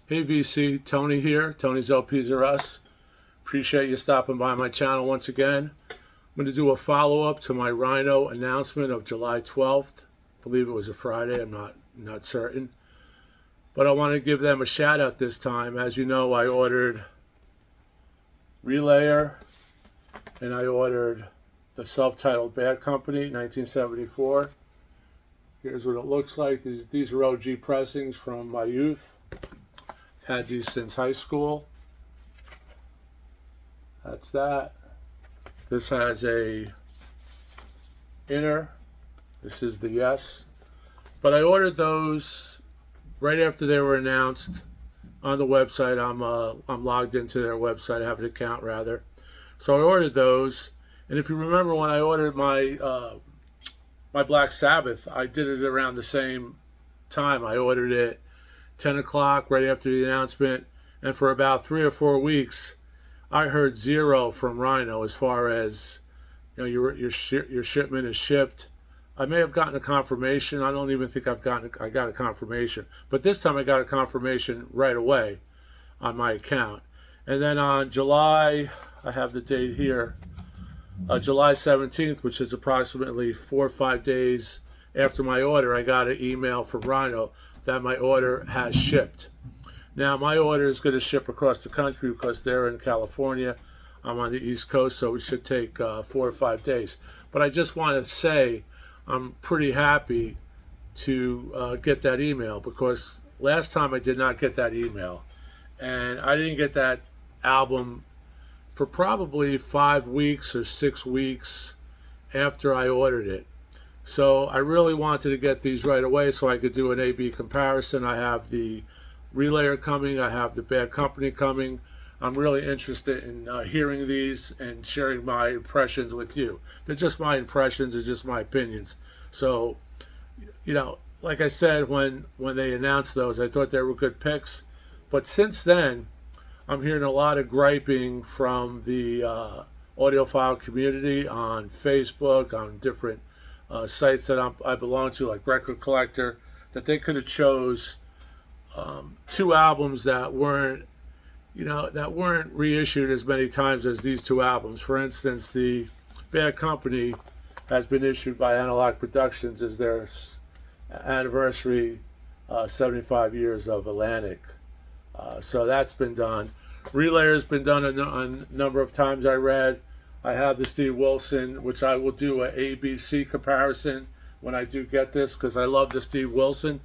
Hey VC, Tony here. Tony's LPs are us. Appreciate you stopping by my channel once again. I'm going to do a follow-up to my RHINO announcement of July 12th. I believe it was a Friday, I'm not certain. But I want to give them a shout out this time. As you know, I ordered Relayer and I ordered the self-titled Bad Company, 1974. Here's what it looks like. These are OG pressings from my youth. Had these since high school. That's that. This has a inner. This is the yes. But I ordered those right after they were announced on the website. I'm logged into their website. I have an account rather. So I ordered those. And if you remember when I ordered my my Black Sabbath, I did it around the same time. I ordered it 10 o'clock right after the announcement, and for about 3 or 4 weeks I heard zero from RHINO as far as, you know, your shipment is shipped. I may have gotten a confirmation. I don't even think I got a confirmation, but this time I got a confirmation right away on my account. And then on July, I have the date here, July 17th, which is approximately 4 or 5 days after my order, I got an email from RHINO that my order has shipped. Now, my order is going to ship across the country because they're in California. I'm on the East Coast, so it should take 4 or 5 days. But I just want to say I'm pretty happy to get that email, because last time I did not get that email. And I didn't get that album for probably 5 weeks or 6 weeks after I ordered it. So I really wanted to get these right away so I could do an A-B comparison. I have the Relayer coming. I have the Bad Company coming. I'm really interested in hearing these and sharing my impressions with you. They're just my impressions. They're just my opinions. So, you know, like I said, when they announced those, I thought they were good picks. But since then, I'm hearing a lot of griping from the audiophile community on Facebook, on different sites that I belong to, like Record Collector, that they could have chose 2 albums that weren't, you know, that weren't reissued as many times as these 2 albums. For instance, the Bad Company has been issued by Analog Productions as their anniversary 75 years of Atlantic. So that's been done. Relayer's been done a number of times, I read. I have the Steve Wilson, which I will do a ABC comparison when I do get this, because I love the Steve Wilson.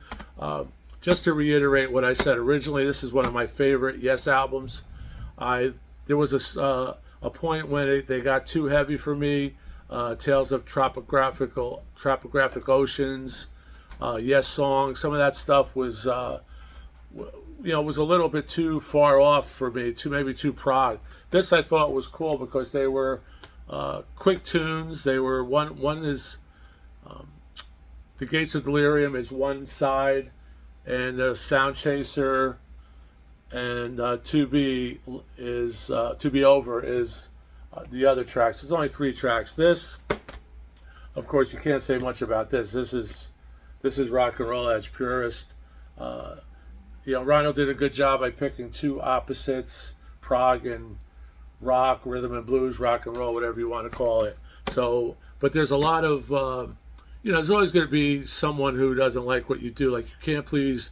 Just to reiterate what I said originally, this is one of my favorite Yes albums. There was a point when they got too heavy for me. Tales of Topographic Oceans, Yes Song, some of that stuff was, you know, was a little bit too far off for me, maybe too prog. This I thought was cool because they were quick tunes. They were one is The Gates of Delirium is one side, and Sound Chaser and To Be Over is the other tracks. There's only 3 tracks. This, of course, you can't say much about this. This is rock and roll edge purist. You know, RHINO did a good job by picking 2 opposites, prog and rock, rhythm and blues, rock and roll, whatever you want to call it. So, but there's a lot of, you know, there's always going to be someone who doesn't like what you do. Like, you can't please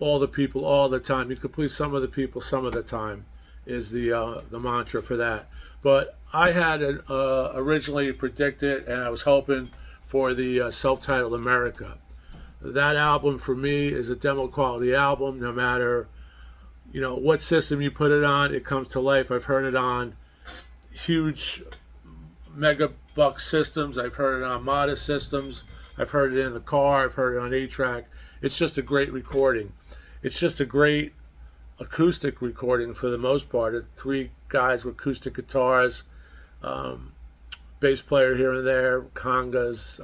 all the people all the time. You can please some of the people some of the time is the mantra for that. But I had originally predicted, and I was hoping for the self-titled America. That album for me is a demo quality album. No matter, you know, what system you put it on, it comes to life. I've heard it on huge mega buck systems. I've heard it on modest systems. I've heard it in the car. I've heard it on 8-track. It's just a great recording. It's just a great acoustic recording for the most part. 3 guys with acoustic guitars, bass player here and there, congas.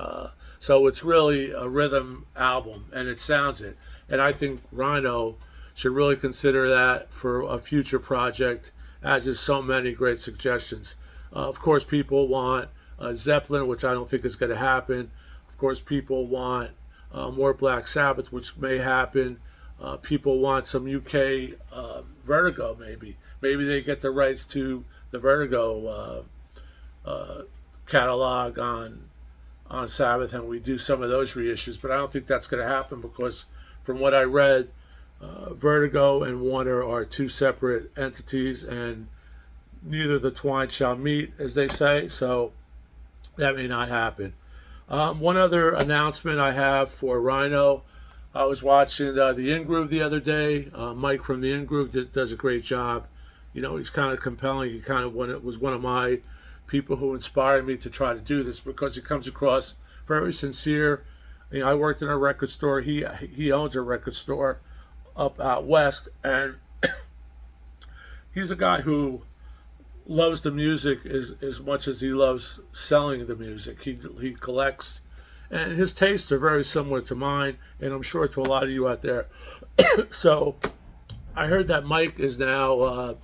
So it's really a rhythm album, and it sounds it. And I think RHINO should really consider that for a future project, as is so many great suggestions. Of course, people want Zeppelin, which I don't think is going to happen. Of course, people want more Black Sabbath, which may happen. People want some UK Vertigo, maybe. Maybe they get the rights to the Vertigo catalog on Sabbath, and we do some of those reissues. But I don't think that's going to happen because, from what I read, Vertigo and Warner are two separate entities, and neither the twine shall meet, as they say. So that may not happen. One other announcement I have for RHINO. I was watching the In Groove the other day. Mike from the In Groove does a great job. You know, he's kind of compelling. He kind of was one of my people who inspired me to try to do this because he comes across very sincere. You know, I worked in a record store. He owns a record store up out west, and he's a guy who loves the music as much as he loves selling the music. He collects, and his tastes are very similar to mine, and I'm sure to a lot of you out there. So I heard that Mike is now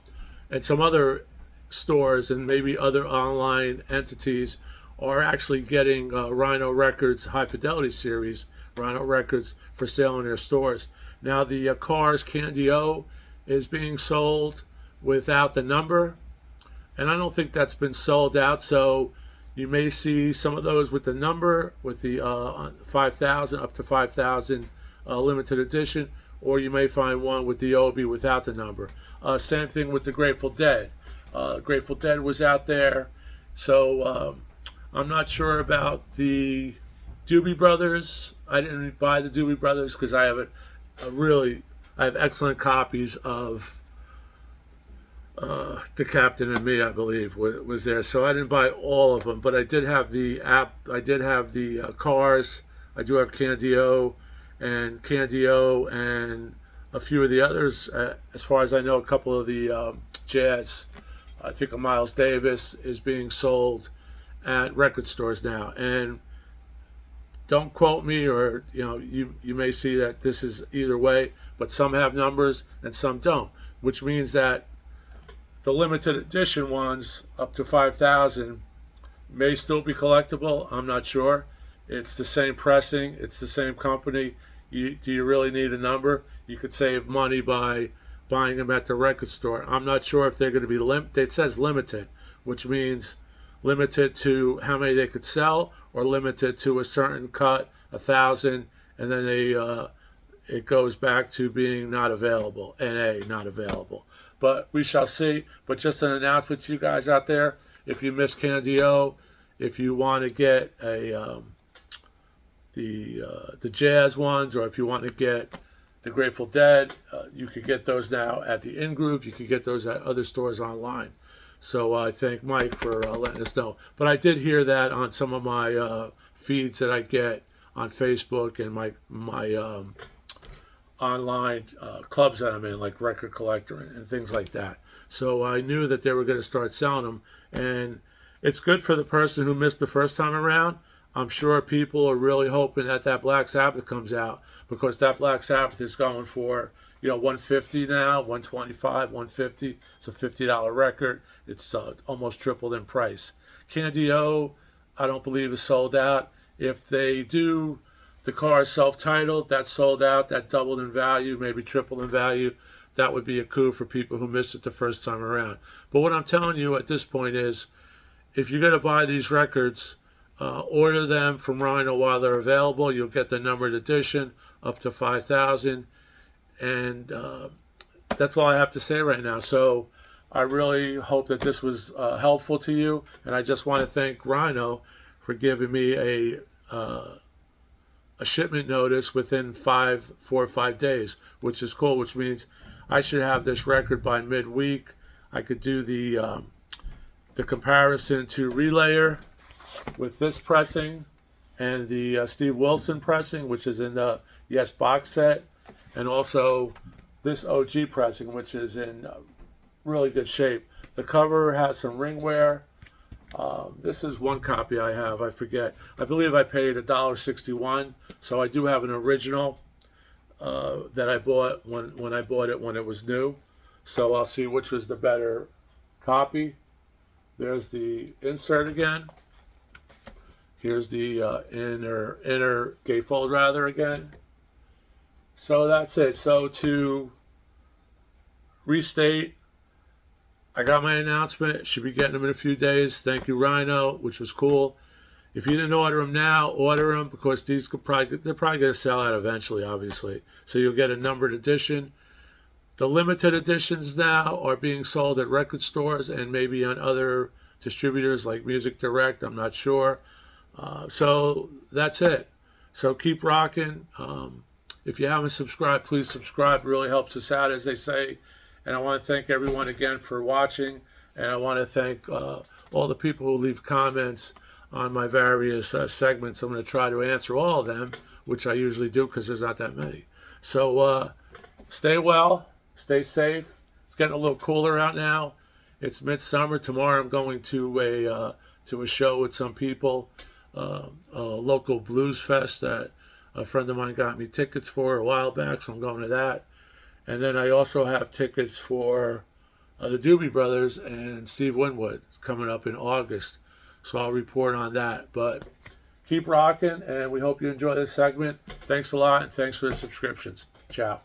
and some other stores and maybe other online entities are actually getting RHINO Records High Fidelity series, RHINO Records, for sale in their stores. Now the Cars Candy O is being sold without the number, and I don't think that's been sold out, so you may see some of those with the number, with the 5,000, up to 5,000 limited edition, or you may find one with the Obi without the number. Same thing with the Grateful Dead. Grateful Dead was out there, so I'm not sure about the Doobie Brothers. I didn't buy the Doobie Brothers because I have I have excellent copies of The Captain and Me, I believe, was there. So I didn't buy all of them, but I did have the app. I did have the Cars. I do have Candy O and a few of the others. As far as I know, a couple of the jazz. I think a Miles Davis is being sold at record stores now. And don't quote me, or you may see that this is either way, but some have numbers and some don't, which means that the limited edition ones up to 5,000 may still be collectible. I'm not sure. It's the same pressing. It's the same company. Do you really need a number? You could save money by buying them at the record store. I'm not sure if they're going to be it says limited, which means limited to how many they could sell, or limited to a certain cut, 1,000, and then it goes back to being not available, NA, not available. But we shall see. But just an announcement to you guys out there: if you miss Candy O, if you want to get the jazz ones, or if you want to get the Grateful Dead, you could get those now at the In Groove. You could get those at other stores online. So I thank Mike for letting us know. But I did hear that on some of my feeds that I get on Facebook and my online clubs that I'm in, like Record Collector and things like that. So I knew that they were going to start selling them. And it's good for the person who missed the first time around. I'm sure people are really hoping that Black Sabbath comes out, because that Black Sabbath is going for $150 now, $125, $150. It's a $50 record. It's almost tripled in price. Candy O, I don't believe is sold out. If they do the Cars self-titled, that's sold out. That doubled in value, maybe tripled in value. That would be a coup for people who missed it the first time around. But what I'm telling you at this point is, if you're going to buy these records, order them from RHINO while they're available. You'll get the numbered edition up to 5,000. And that's all I have to say right now. So I really hope that this was helpful to you. And I just want to thank RHINO for giving me a shipment notice within 4 or 5 days, which is cool, which means I should have this record by midweek. I could do the comparison to Relayer with this pressing and the Steve Wilson pressing, which is in the Yes box set, and also this OG pressing, which is in really good shape. The cover has some ring wear. This is one copy I have. I forget. I believe I paid $1.61, so I do have an original that I bought when I bought it when it was new. So I'll see which was the better copy. There's the insert again. Here's the inner gatefold rather again. So that's it. So to restate, I got my announcement. Should be getting them in a few days. Thank you, RHINO, which was cool. If you didn't order them now, order them because they're probably going to sell out eventually, obviously. So you'll get a numbered edition. The limited editions now are being sold at record stores and maybe on other distributors like Music Direct. I'm not sure. So that's it. So keep rocking. If you haven't subscribed, please subscribe. It really helps us out, as they say. And I want to thank everyone again for watching. And I want to thank all the people who leave comments on my various segments. I'm going to try to answer all of them, which I usually do because there's not that many. So stay well, stay safe. It's getting a little cooler out now. It's midsummer. Tomorrow I'm going to a show with some people, a local blues fest that a friend of mine got me tickets for a while back, so I'm going to that. And then I also have tickets for the Doobie Brothers and Steve Winwood coming up in August. So I'll report on that. But keep rocking, and we hope you enjoy this segment. Thanks a lot, and thanks for the subscriptions. Ciao.